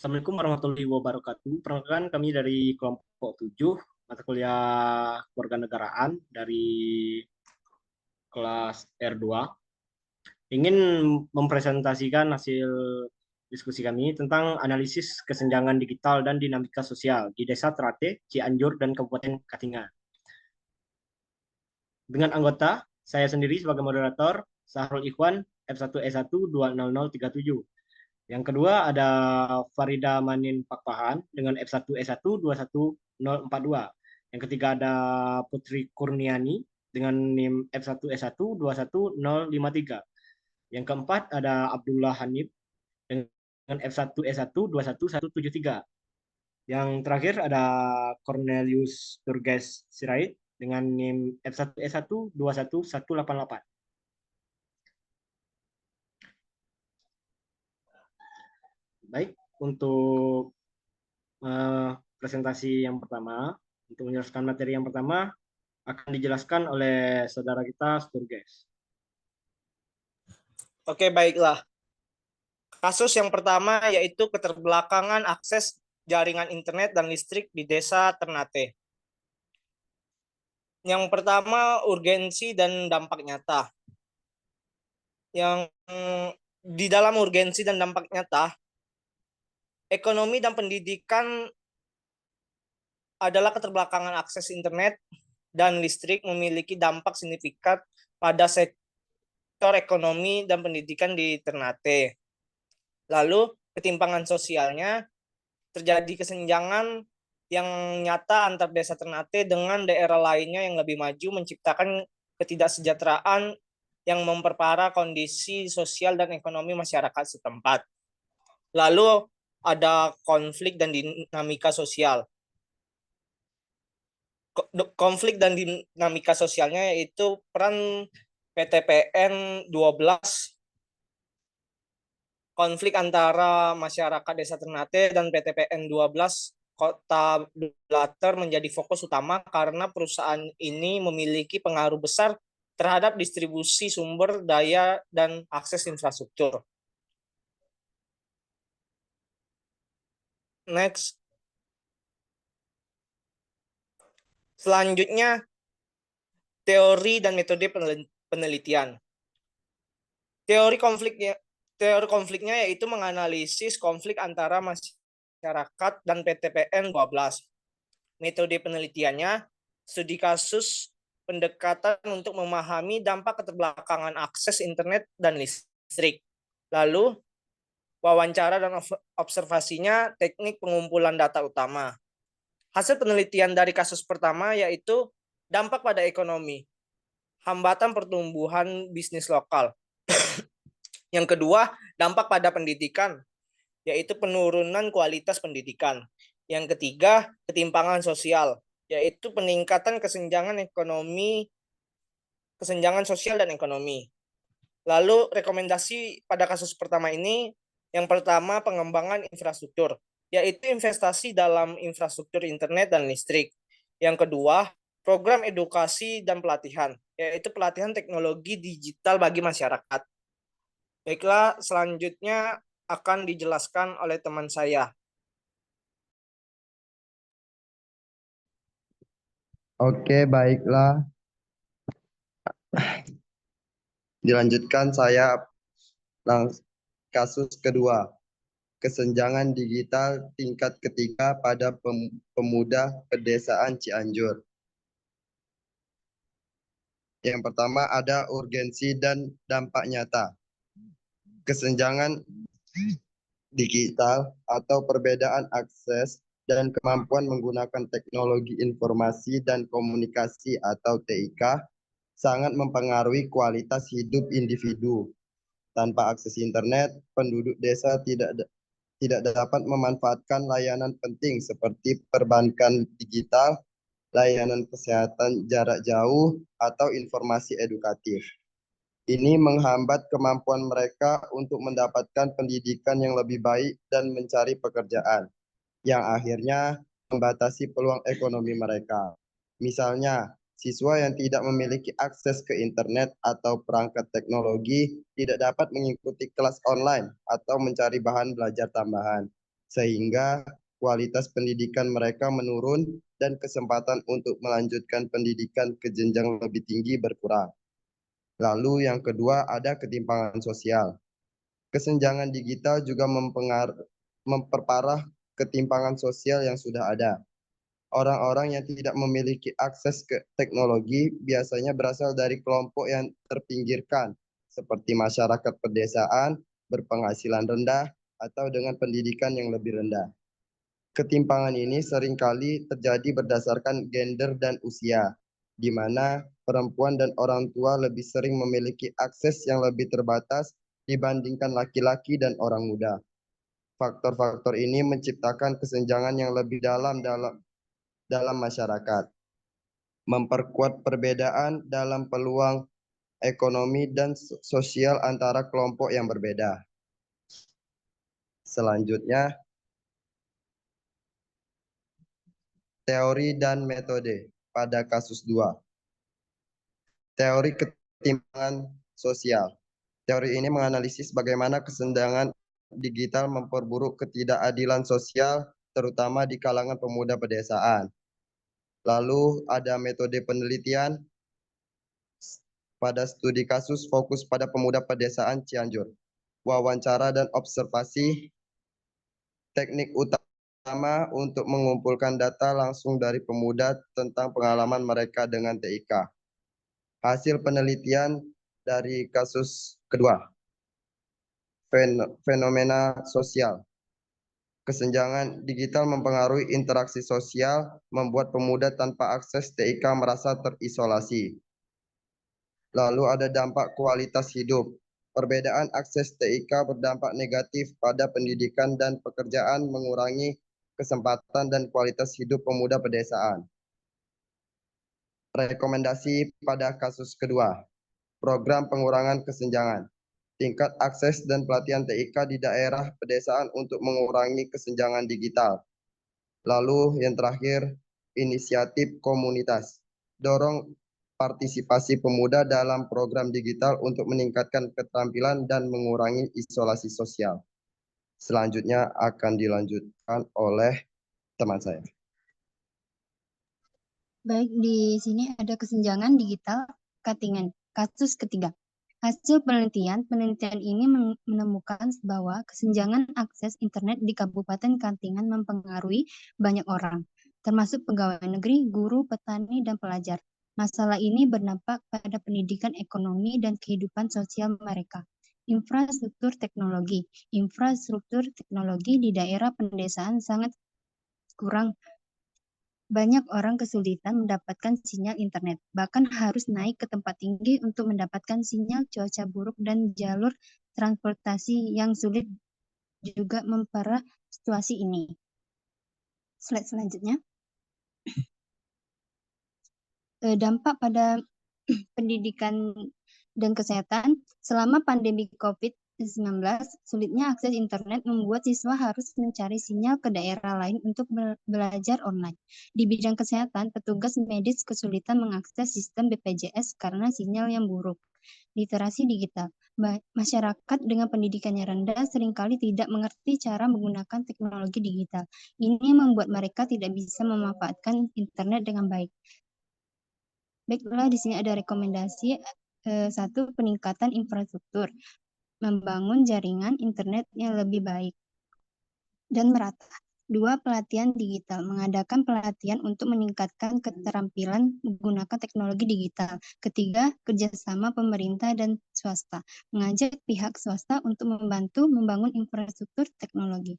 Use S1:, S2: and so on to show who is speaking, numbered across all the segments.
S1: Assalamualaikum warahmatullahi wabarakatuh. Perkenalkan kami dari kelompok 7 mata kuliah Kewarganegaraan dari kelas R2. Ingin mempresentasikan hasil diskusi kami tentang analisis kesenjangan digital dan dinamika sosial di Desa Trate, Cianjur, dan Kabupaten Katingan. Dengan anggota, saya sendiri sebagai moderator, Sahrul Ikhwan, F1E1 20037. Yang kedua ada Farida Manin Pakpahan dengan F1E1 21042. Yang ketiga ada Putri Kurniani dengan NIM F1E1 21053. Yang keempat ada Abdullah Hanif dengan F1E1 21173. Yang terakhir ada Cornelius Turges Sirait dengan NIM F1E1 21188. Baik, untuk presentasi yang pertama, untuk menjelaskan materi yang pertama, akan dijelaskan oleh saudara kita, Sturges.
S2: Oke, baiklah. Kasus yang pertama yaitu keterbelakangan akses jaringan internet dan listrik di Desa Ternate. Yang pertama, urgensi dan dampak nyata. Yang di dalam urgensi dan dampak nyata, ekonomi dan pendidikan adalah keterbelakangan akses internet dan listrik memiliki dampak signifikan pada sektor ekonomi dan pendidikan di Ternate. Lalu, ketimpangan sosialnya, terjadi kesenjangan yang nyata antar desa Ternate dengan daerah lainnya yang lebih maju, menciptakan ketidaksejahteraan yang memperparah kondisi sosial dan ekonomi masyarakat setempat. Lalu ada konflik dan dinamika sosial. Konflik dan dinamika sosialnya yaitu peran PTPN 12, konflik antara masyarakat Desa Ternate dan PTPN 12 Kota Blater menjadi fokus utama karena perusahaan ini memiliki pengaruh besar terhadap distribusi sumber daya dan akses infrastruktur. Next. Selanjutnya, teori dan metode penelitian. Teori konfliknya yaitu menganalisis konflik antara masyarakat dan PTPN 12. Metode penelitiannya, studi kasus, pendekatan untuk memahami dampak keterbelakangan akses internet dan listrik. Lalu, wawancara dan observasinya, teknik pengumpulan data utama. Hasil penelitian dari kasus pertama yaitu dampak pada ekonomi, hambatan pertumbuhan bisnis lokal. Yang kedua, dampak pada pendidikan, yaitu penurunan kualitas pendidikan. Yang ketiga, ketimpangan sosial, yaitu peningkatan kesenjangan sosial dan ekonomi. Lalu rekomendasi pada kasus pertama ini, yang pertama pengembangan infrastruktur, yaitu investasi dalam infrastruktur internet dan listrik. Yang kedua, program edukasi dan pelatihan, yaitu pelatihan teknologi digital bagi masyarakat. Baiklah, selanjutnya akan dijelaskan oleh teman saya.
S3: Oke, baiklah. Dilanjutkan saya kasus kedua. Kesenjangan digital tingkat ketiga pada pemuda pedesaan Cianjur. Yang pertama ada urgensi dan dampak nyata. Kesenjangan digital atau perbedaan akses dan kemampuan menggunakan teknologi informasi dan komunikasi atau TIK sangat mempengaruhi kualitas hidup individu. Tanpa akses internet, penduduk desa tidak dapat memanfaatkan layanan penting seperti perbankan digital, layanan kesehatan jarak jauh, atau informasi edukatif. Ini menghambat kemampuan mereka untuk mendapatkan pendidikan yang lebih baik dan mencari pekerjaan, yang akhirnya membatasi peluang ekonomi mereka. Misalnya, siswa yang tidak memiliki akses ke internet atau perangkat teknologi tidak dapat mengikuti kelas online atau mencari bahan belajar tambahan, sehingga kualitas pendidikan mereka menurun dan kesempatan untuk melanjutkan pendidikan ke jenjang lebih tinggi berkurang. Lalu yang kedua ada ketimpangan sosial. Kesenjangan digital juga memperparah ketimpangan sosial yang sudah ada. Orang-orang yang tidak memiliki akses ke teknologi biasanya berasal dari kelompok yang terpinggirkan, seperti masyarakat pedesaan, berpenghasilan rendah, atau dengan pendidikan yang lebih rendah. Ketimpangan ini seringkali terjadi berdasarkan gender dan usia, di mana perempuan dan orang tua lebih sering memiliki akses yang lebih terbatas dibandingkan laki-laki dan orang muda. Faktor-faktor ini menciptakan kesenjangan yang lebih dalam masyarakat, memperkuat perbedaan dalam peluang ekonomi dan sosial antara kelompok yang berbeda. Selanjutnya, teori dan metode pada kasus 2. Teori ketimpangan sosial. Teori ini menganalisis bagaimana kesenjangan digital memperburuk ketidakadilan sosial, terutama di kalangan pemuda pedesaan. Lalu ada metode penelitian pada studi kasus fokus pada pemuda pedesaan Cianjur. Wawancara dan observasi, teknik utama untuk mengumpulkan data langsung dari pemuda tentang pengalaman mereka dengan TIK. Hasil penelitian dari kasus kedua, fenomena sosial. Kesenjangan digital mempengaruhi interaksi sosial, membuat pemuda tanpa akses TIK merasa terisolasi. Lalu ada dampak kualitas hidup. Perbedaan akses TIK berdampak negatif pada pendidikan dan pekerjaan, mengurangi kesempatan dan kualitas hidup pemuda pedesaan. Rekomendasi pada kasus kedua, program pengurangan kesenjangan. Tingkat akses dan pelatihan TIK di daerah pedesaan untuk mengurangi kesenjangan digital. Lalu yang terakhir, inisiatif komunitas. Dorong partisipasi pemuda dalam program digital untuk meningkatkan keterampilan dan mengurangi isolasi sosial. Selanjutnya akan dilanjutkan oleh teman saya.
S4: Baik, di sini ada kesenjangan digital Katingan. Kasus ketiga. Hasil penelitian ini menemukan bahwa kesenjangan akses internet di Kabupaten Katingan mempengaruhi banyak orang, termasuk pegawai negeri, guru, petani, dan pelajar. Masalah ini berdampak pada pendidikan, ekonomi, dan kehidupan sosial mereka. Infrastruktur teknologi di daerah pedesaan sangat kurang. Banyak orang kesulitan mendapatkan sinyal internet, bahkan harus naik ke tempat tinggi untuk mendapatkan sinyal. Cuaca buruk dan jalur transportasi yang sulit juga memperparah situasi ini. Slide selanjutnya. Dampak pada pendidikan dan kesehatan. Selama pandemi COVID-19, sulitnya akses internet membuat siswa harus mencari sinyal ke daerah lain untuk belajar online. Di bidang kesehatan, petugas medis kesulitan mengakses sistem BPJS karena sinyal yang buruk. Literasi digital. Masyarakat dengan pendidikan yang rendah seringkali tidak mengerti cara menggunakan teknologi digital. Ini membuat mereka tidak bisa memanfaatkan internet dengan baik. Baiklah, di sini ada rekomendasi. 1. Peningkatan infrastruktur. Membangun jaringan internet yang lebih baik dan merata. 2. Pelatihan digital. Mengadakan pelatihan untuk meningkatkan keterampilan menggunakan teknologi digital. 3. Kerjasama pemerintah dan swasta. Mengajak pihak swasta untuk membantu membangun infrastruktur teknologi.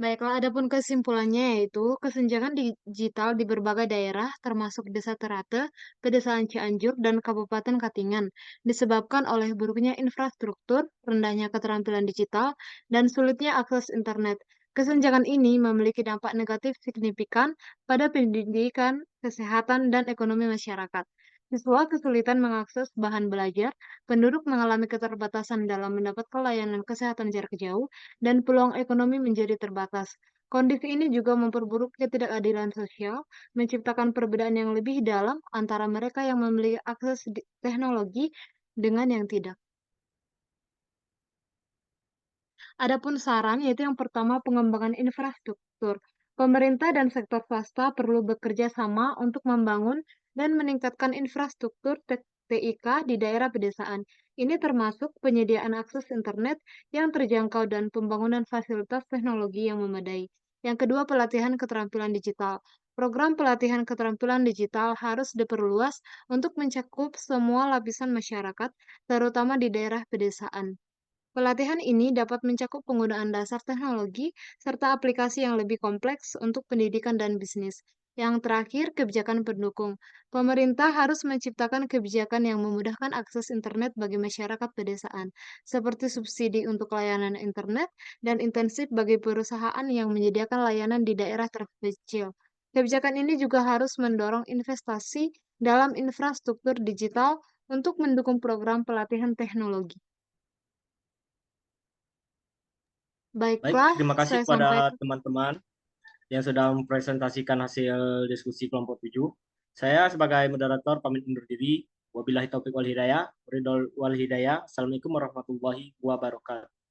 S5: Baiklah, adapun kesimpulannya yaitu kesenjangan digital di berbagai daerah termasuk Desa Terate, Pedesaan Cianjur, dan Kabupaten Katingan disebabkan oleh buruknya infrastruktur, rendahnya keterampilan digital, dan sulitnya akses internet. Kesenjangan ini memiliki dampak negatif signifikan pada pendidikan, kesehatan, dan ekonomi masyarakat. Siswa kesulitan mengakses bahan belajar, penduduk mengalami keterbatasan dalam mendapat pelayanan kesehatan jarak jauh, dan peluang ekonomi menjadi terbatas. Kondisi ini juga memperburuk ketidakadilan sosial, menciptakan perbedaan yang lebih dalam antara mereka yang memiliki akses teknologi dengan yang tidak. Adapun saran yaitu yang pertama pengembangan infrastruktur. Pemerintah dan sektor swasta perlu bekerja sama untuk membangun dan meningkatkan infrastruktur TIK di daerah pedesaan. Ini termasuk penyediaan akses internet yang terjangkau dan pembangunan fasilitas teknologi yang memadai. Yang kedua, pelatihan keterampilan digital. Program pelatihan keterampilan digital harus diperluas untuk mencakup semua lapisan masyarakat, terutama di daerah pedesaan. Pelatihan ini dapat mencakup penggunaan dasar teknologi serta aplikasi yang lebih kompleks untuk pendidikan dan bisnis. Yang terakhir, kebijakan pendukung. Pemerintah harus menciptakan kebijakan yang memudahkan akses internet bagi masyarakat pedesaan, seperti subsidi untuk layanan internet dan intensif bagi perusahaan yang menyediakan layanan di daerah terpencil. Kebijakan ini juga harus mendorong investasi dalam infrastruktur digital untuk mendukung program pelatihan teknologi.
S1: Baik,
S5: Baiklah,
S1: terima kasih
S5: saya
S1: kepada
S5: sampaikan.
S1: teman-teman yang sudah mempresentasikan hasil diskusi kelompok 7. Saya sebagai moderator pamit undur diri. Wabillahi taufiq wal hidayah. Ridho wal hidayah. Assalamualaikum warahmatullahi wabarakatuh.